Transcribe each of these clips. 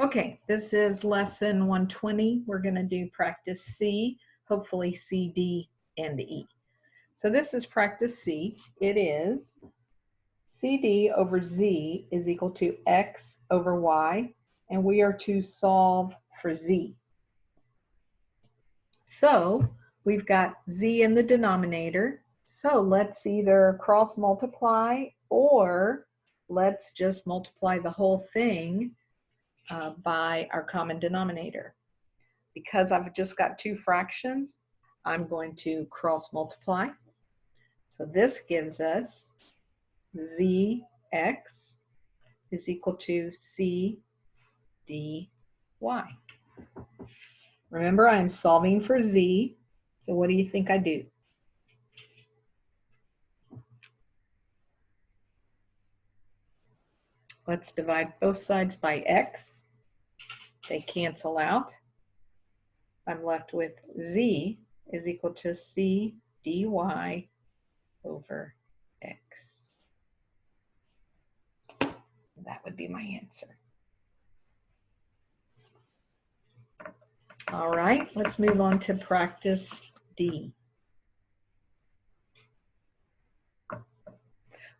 Okay, this is lesson 120. We're going to do practice C, hopefully C, D, and E. So this is practice C. It is CD over Z is equal to X over Y, and we are to solve for Z. So we've got Z in the denominator. So let's either cross multiply or let's just multiply the whole thing by our common denominator. Because I've just got two fractions, I'm going to cross multiply. So this gives us ZX is equal to CDY. Remember, I'm solving for Z, so what do you think I do? Let's divide both sides by X. They cancel out. I'm left with Z is equal to C dy over X. That would be my answer. All right, let's move on to practice D.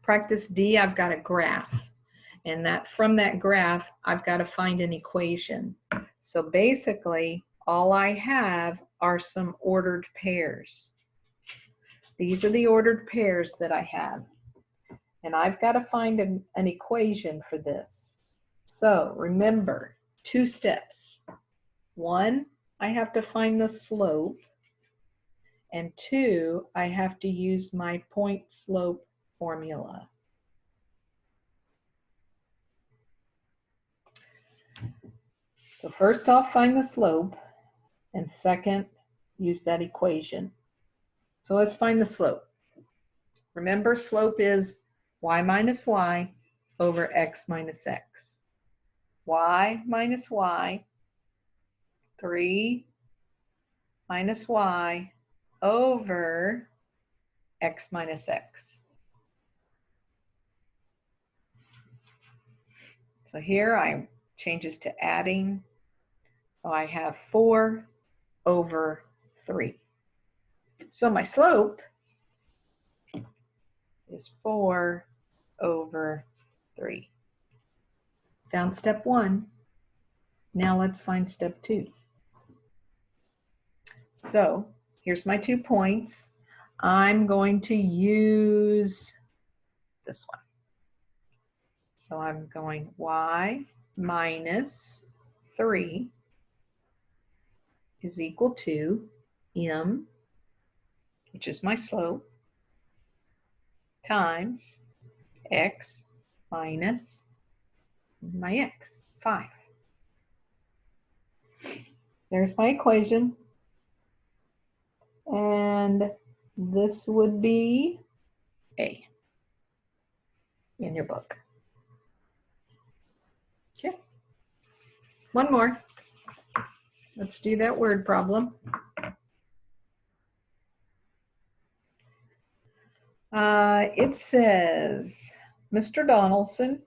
Practice D, I've got a graph. And from that graph, I've got to find an equation. So basically, all I have are some ordered pairs. These are the ordered pairs that I have. And I've got to find an equation for this. So remember, 2 steps. 1, I have to find the slope. And 2, I have to use my point slope formula. So first I'll find the slope, and second, use that equation. So let's find the slope. Remember, slope is y minus y over x minus x. Y minus y, 3 minus y over x minus x. So here I changes to adding. So I have 4 over 3. So my slope is 4 over 3. Found step 1. Now let's find step 2. So here's my 2 points. I'm going to use this one. So I'm going y minus 3 is equal to m, which is my slope, times x minus my x, 5. There's my equation. And this would be A in your book. Okay. One more. Let's do that word problem. It says, Mr. Donaldson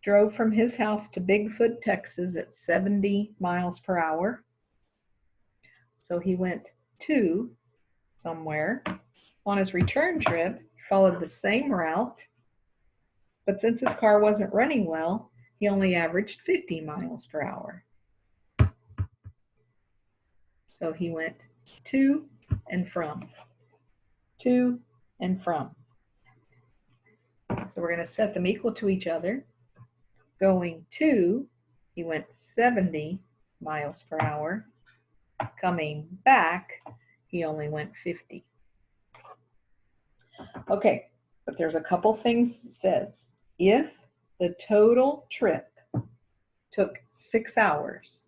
drove from his house to Bigfoot, Texas at 70 miles per hour. So he went to somewhere. On his return trip, he followed the same route, but since his car wasn't running well, he only averaged 50 miles per hour. So he went to and from. To and from. So we're going to set them equal to each other. Going to, he went 70 miles per hour. Coming back, he only went 50. Okay, but there's a couple things it says. If the total trip took 6 hours,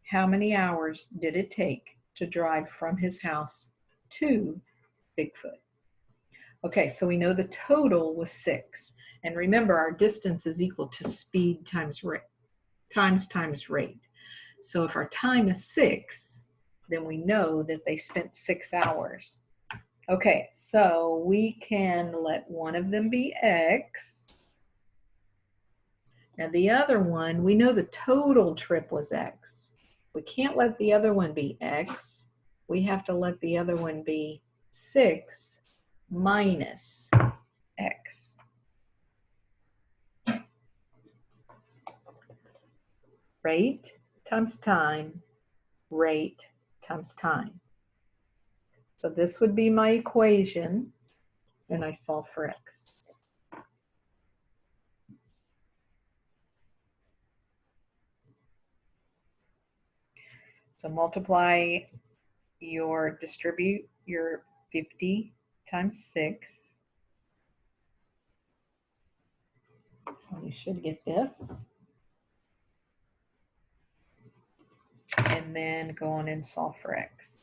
how many hours did it take to drive from his house to Bigfoot? Okay, so we know the total was 6. And remember, our distance is equal to speed times rate. So if our time is 6, then we know that they spent 6 hours. Okay, so we can let one of them be x Now the other one, we know the total trip was x. We can't let the other one be x. We have to let the other one be 6 minus x. Rate times time, rate times time. So this would be my equation, and I solve for x. So distribute your 50 times 6. Well, you should get this. And then go on and solve for x.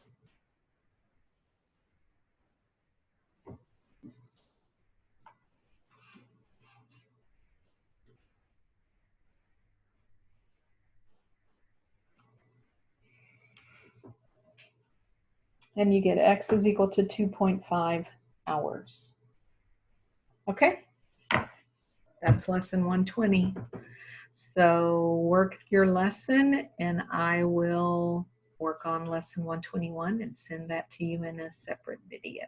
And you get x is equal to 2.5 hours. Okay, that's lesson 120. So work your lesson, and I will work on lesson 121 and send that to you in a separate video.